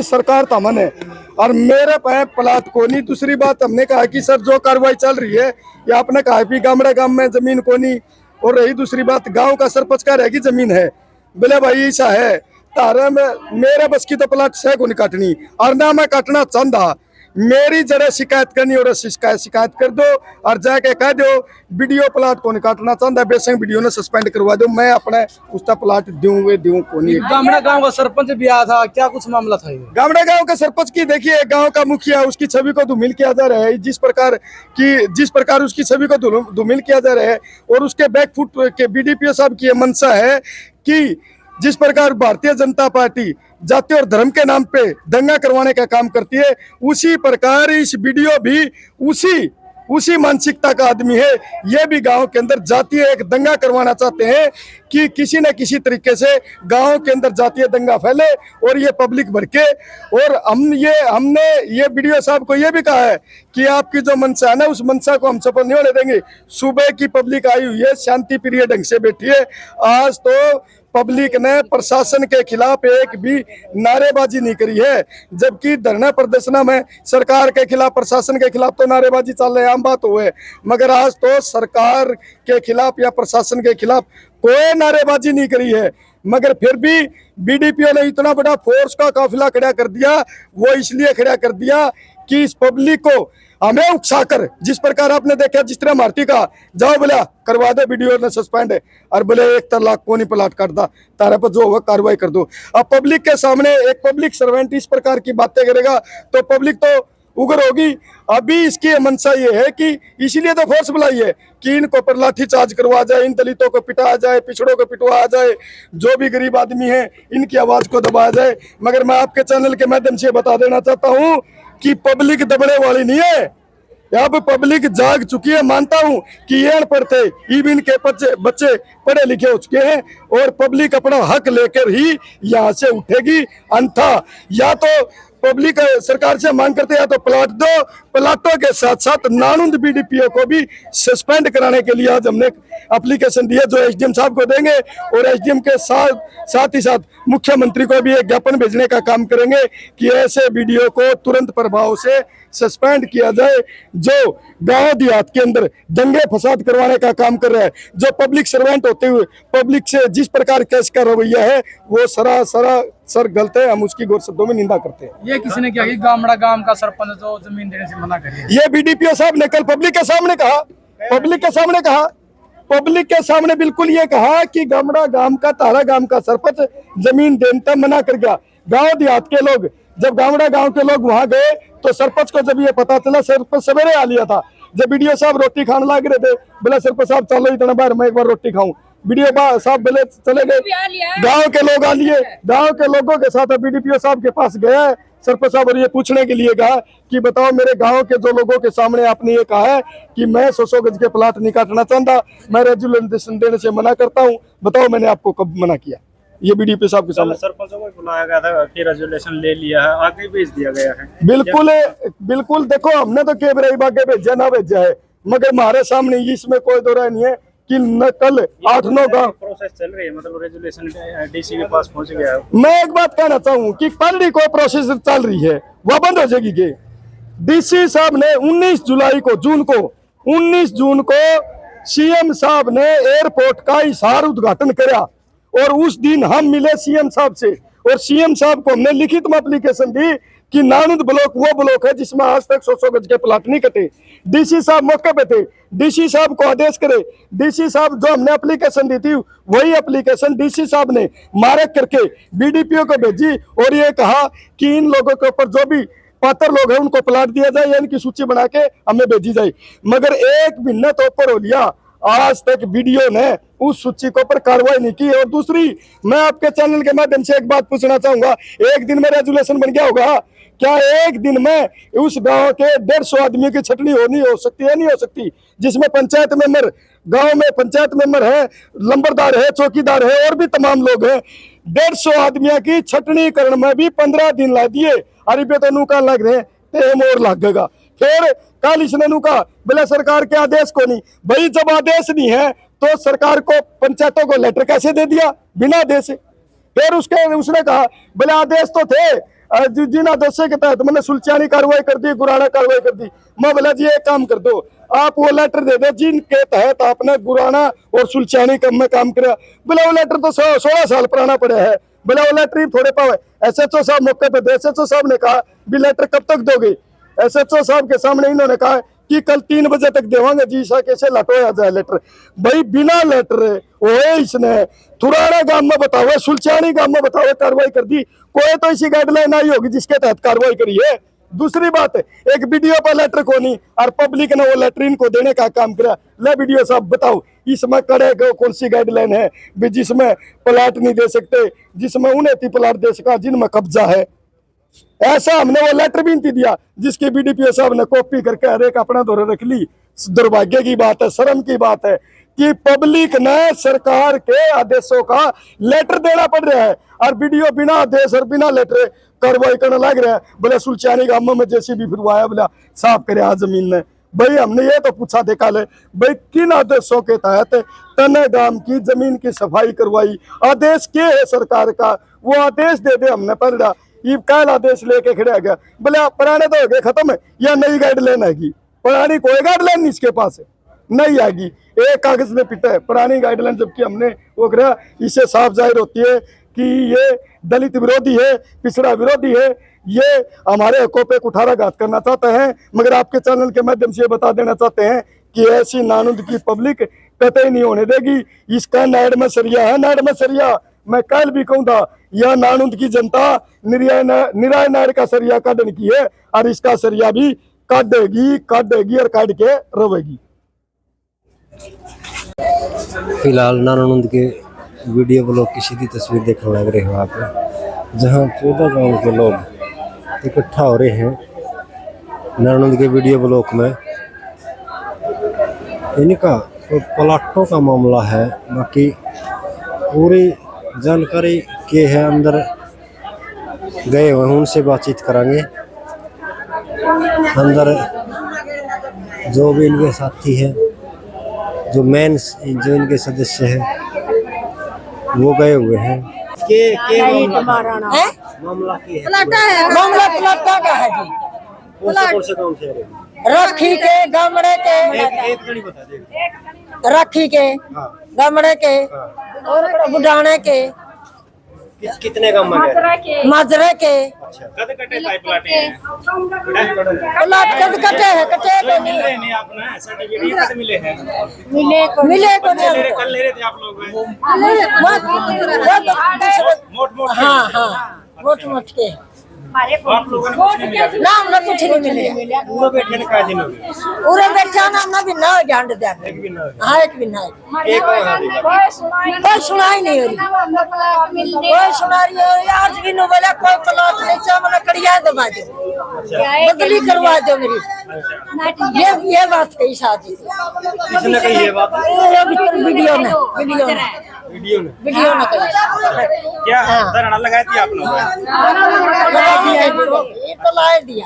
की सरकार था मैंने, और मेरे पे प्लाट को नहीं। दूसरी बात हमने कहा कि सर जो कार्रवाई चल रही है, या आपने कहा कि गामड़ा गांव में जमीन को नहीं, और रही दूसरी बात गांव का सरपंच कह रहा है कि जमीन है। बोले भाई ऐसा है तारे में मेरे बस की तो प्लाट से को नहीं काटनी, और ना मैं काटना चाहता। मेरी जरा शिकायत करनी और शिकायत कर दो, और जाके कह दो वीडियो प्लाट को नहीं काटना चाहता, बेशक वीडियो ने सस्पेंड करवा दो, मैं अपने उसका प्लाट दूं को नहीं। गामड़ा गांव का सरपंच भी आया था, क्या कुछ मामला था ये? गामड़ा गांव का सरपंच की देखिए, गांव का मुखिया उसकी छवि को धूमिल किया जा रहा है, जिस प्रकार उसकी छवि को धूमिल किया जा रहा है, और उसके बैकफुट के बीडीपीओ साहब की मंशा है कि जिस प्रकार भारतीय जनता पार्टी जाति और धर्म के नाम पे दंगा करवाने का काम करती है, उसी प्रकार इस वीडियो भी उसी मानसिकता का आदमी है। ये भी गांव के अंदर जातीय एक दंगा करवाना चाहते हैं कि किसी न किसी तरीके से गांव के अंदर जातीय दंगा फैले और ये पब्लिक भड़के। और हमने ये वीडियो साहब को ये भी कहा है कि आपकी जो मंशा है ना, उस मंशा को हम सफल नहीं होने देंगे। सुबह की पब्लिक आई हुई है, शांति प्रिय ढंग से बैठी है। आज तो पब्लिक ने प्रशासन के खिलाफ एक भी नारेबाजी नहीं करी है, जबकि धरना प्रदर्शन में सरकार के खिलाफ, प्रशासन के खिलाफ तो नारेबाजी चल रही है, आम बात हुए, मगर आज तो सरकार के खिलाफ या प्रशासन के खिलाफ कोई नारेबाजी नहीं करी है। मगर फिर भी बीडीपीओ ने इतना बड़ा फोर्स का काफिला खड़ा कर दिया, वो इसलिए खड़ा कर दिया कि इस पब्लिक को हमें उकसाकर, जिस प्रकार आपने देखा, जिस तरह मारती का जाओ बोला करवा दे वीडियो ने सस्पेंड है, और बोले 1 लाख को नहीं प्लाट काटता, तारे पर जो होगा कार्रवाई कर दो। अब पब्लिक के सामने एक पब्लिक सर्वेंट इस प्रकार की बातें करेगा तो पब्लिक तो उग्र होगी। अभी इसकी मंशा ये है कि इसीलिए तो फोर्स बुलाई है कि इनको पर लाठी चार्ज करवा जाए, इन दलितों को पिटाया जाए, पिछड़ों को पिटवाया जाए, जो भी गरीब आदमी है इनकी आवाज को दबाया जाए। मगर मैं आपके चैनल के माध्यम से बता देना चाहता हूँ कि पब्लिक दबने वाली नहीं है। अब पब्लिक जाग चुकी है। मानता हूं कि ये अनपढ़ थे, इवन के बच्चे पढ़े लिखे हो चुके हैं, और पब्लिक अपना हक लेकर ही यहाँ से उठेगी। अन्यथा या तो पब्लिक सरकार से मांग करते हैं तो प्लाट दो, प्लाटों के साथ साथ नानुंद बीडीपीओ को भी सस्पेंड कराने के लिए आज हमने एप्लीकेशन दिया, जो एसडीएम साहब को देंगे, और एसडीएम के साथ ही साथ मुख्यमंत्री को भी एक ज्ञापन भेजने का काम करेंगे कि ऐसे वीडियो को तुरंत प्रभाव से सस्पेंड किया जाए, जो गांव देहात के अंदर दंगे फसाद करवाने का काम कर रहा है। जो पब्लिक सर्वेंट होते हुए पब्लिक से जिस प्रकार कैश का रवैया है, वो सर गलत है, हम उसकी गौर शब्दों में निंदा करते हैं। ये किसी ने क्या कि गामड़ा गांव का सरपंच जो जमीन देने से मना करे, ये बीडीपीओ साहब ने कल पब्लिक के सामने कहा, बिल्कुल ये कहा कि गामड़ा गांव का, तारा गांव का सरपंच जमीन देने मना कर गया। गांव देहात के लोग, जब गामड़ा गांव के लोग वहां गए तो सरपंच को जब ये पता चला, सरपंच सवेरे आ लिया था, जब वीडियो साहब रोटी खाने लग रहे थे, बोला सरपंच साहब चलो इतना बार मैं एक बार रोटी खाऊं। वीडियो साहब बोले चले गए, गांव के लोग आ लिए, गांव के लोगों के साथ बीडीपीओ साहब के पास गया है सरपंच साहब, और ये पूछने के लिए कहा कि बताओ मेरे गांव के जो लोगों के सामने आपने ये कहा है कि मैं 100 गज के प्लाट नहीं काटना चाहता, मैं रेजुलेशन देने से मना करता हूं, बताओ मैंने आपको कब मना किया? ये बीडीपी साहब के सामने सरपंचों को बुलाया गया था कि रेजुलेशन ले लिया है, आगे भेज दिया गया है। बिल्कुल देखो, हमने तो केवल आगे भेजा ना भेजा है, मगर हमारे सामने इसमें कोई दो राय नहीं है कि न कल 8-9 का प्रोसेस चल रही है, मतलब रेजुलेशन डीसी के पास पहुंच गया है। मैं एक बात कहना चाहूँ कि पहली कोई प्रोसेस चल रही है वह बंद हो जाएगी। कि डीसी साहब ने 19 जून को सीएम साहब ने एयरपोर्ट का इशार उद्घाटन किया, और उस दिन हम मिले सीएम साहब से, और सीएम साहब को हमने लिखित में एप्लीकेशन दी कि नानुद ब्लॉक वो ब्लॉक है जिसमें आज तक 100 गज के प्लाट नहीं कटे। डीसी साहब मौके पे थे, डीसी साहब को आदेश करे, डीसी साहब जो हमने एप्लीकेशन दी थी वही एप्लीकेशन डीसी साहब ने मार्क करके बीडीपीओ को भेजी, और ये कहा कि इन लोगों के ऊपर जो भी पात्र लोग हैं उनको प्लाट दिया जाए या इनकी सूची बना के हमें भेजी जाए। मगर 1 महीना तो ऊपर हो लिया, आज तक वीडियो ने उस सूची के ऊपर कार्रवाई नहीं की। और दूसरी, मैं आपके चैनल के माध्यम से एक बात पूछना चाहूंगा, एक दिन में रेजुलेशन बन गया होगा क्या? एक दिन में उस गांव के 150 आदमियों की छटनी हो सकती है? नहीं हो सकती, जिसमें पंचायत मेंबर, गांव में पंचायत मेंबर है, लंबरदार है, चौकीदार है, और भी तमाम लोग हैं। 150 आदमियों की छटनी करने में भी 15 दिन ला दिए। अरे पे तो नूका लग रहे टेम और लगेगा। फिर कल इसने नूका बोले सरकार के आदेश को नहीं। भाई जब आदेश नहीं है तो सरकार को, पंचायतों को लेटर कैसे दे दिया बिना आदेश? फिर उसने कहा बोले आदेश तो थे, जिन आदेशों के तहत मैंने सुलचानी कार्रवाई कर दी, गुराना कार्रवाई कर दी। मैं बोला जी एक काम कर दो, आप वो लेटर दे दो जिनके तहत आपने गुराना और सुलचानी में काम किया। बोला वो लेटर तो 16 साल पुराना पड़ा है। बोला वो लेटर थोड़े पावे। SHO साहब मौके पे थे। SHO साहब ने कहा भी लेटर कब तक दोगे? SHO साहब के सामने इन्होंने कहा कि कल 3 बजे तक देवांगे जी। सा कैसे लटोया जाए लेटर? भाई बिना लेटर ओए इसने थुराना गांव में बताओ, सुलचानी गांव में बताओ कार्रवाई कर दी। कोई तो ऐसी गाइडलाइन आई होगी जिसके तहत कार्रवाई करी है। दूसरी बात, एक वीडियो पर लेटर को नहीं और पब्लिक ने वो लेटर इनको देने का काम किया। ले वीडियो साहब बताओ इसमें कड़े कौन सी गाइडलाइन है भी जिसमें प्लाट नहीं दे सकते, जिसमें उन्हें प्लाट दे सका जिनमें कब्जा है। ऐसा हमने वो लेटर भी नहीं दिया जिसकी BDPO साहब ने कॉपी करके हर एक अपना दौरे रख ली। दुर्भाग्य की बात है, शर्म की बात है कि पब्लिक ने सरकार के आदेशों का लेटर देना पड़ रहा है और वीडियो बिना आदेश और बिना लेटर कार्रवाई करने लग रहा है। बोले सुलचानी गांव में JCB फिरवाया, बोला साफ करे आज जमीन ने। भाई हमने ये तो पूछा देखा ले भाई किन आदेशों के तहत तने गांव की जमीन की सफाई करवाई? आदेश क्या है सरकार का? वो आदेश दे दे हमने पढ़ा। ये कल आदेश लेके खड़े आ गया। बोले पुराने तो हो गए खत्म है या नई गाइडलाइन आएगी? पुरानी कोई गाइडलाइन नहीं इसके पास है, नहीं आएगी। एक कागज में पिटा है पुरानी गाइडलाइन, जबकि हमने वो करा। इससे साफ जाहिर होती है कि ये दलित विरोधी है, पिछड़ा विरोधी है। ये हमारे हकों पे कुठाराघात करना चाहते हैं। मगर आपके चैनल के माध्यम से बता देना चाहते हैं कि ऐसी नानुद की पब्लिक कतई नहीं होने देगी। इसका नाड़ में सरिया है, नाड़ में सरिया। मैं कल भी कहूँ था यह नानुद की जनता निराय नाड़ का सरिया काटने की है और इसका सरिया भी काटेगी और काट के रोवेगी। फिलहाल नारायणगंज के वीडियो ब्लॉग की सीधी तस्वीर देखने लग रहे हो आप, जहां 14 गांव के लोग इकट्ठा हो रहे हैं नारायणगंज के वीडियो ब्लॉग में। इनका प्लाटों का मामला है, बाकी पूरी जानकारी के है अंदर गए हुए हैं, उनसे बातचीत करांगे। अंदर जो भी इनके साथी हैं, जो मेन जो इनके सदस्य हैं वो गए हुए हैं। मामला प्लाटा का है जी। कौन से गांव से रखी के गमड़े के, एक जनी बता दे। रखी के गमड़े के और बुढ़ाने के कितने गांव में गए? माजरे के। अच्छा, कद कटे प्लाट हैं? प्लाट कद कटे है, कटे को नहीं नहीं आपने सर्टिफिकेट कद मिले हैं? मिले को नहीं। कल ले रहे थे आप लोग? मोट हाँ हाँ मोट के आप लोगों ने कुछ नहीं मिला? ना हमने कुछ नहीं मिले। पूरा बैठने का दिन हो गया? पूरे बैठा ना हमने भी ना जान दे। एक भी ना हो हाँ एक भी ना। एक कोई सुनाई नहीं हो रही, कोई सुना रही है। आज भी नो बोला कोई प्लाट नहीं चाहिए, मैंने कड़िया दबा दो, बदली करवा दो मेरी। ये बात कही शादी किसने कही ये बात? वीडियो ने वीडियो ने क्या धरना लगाई थी आप लोगों ने? ये तो लाए दिया।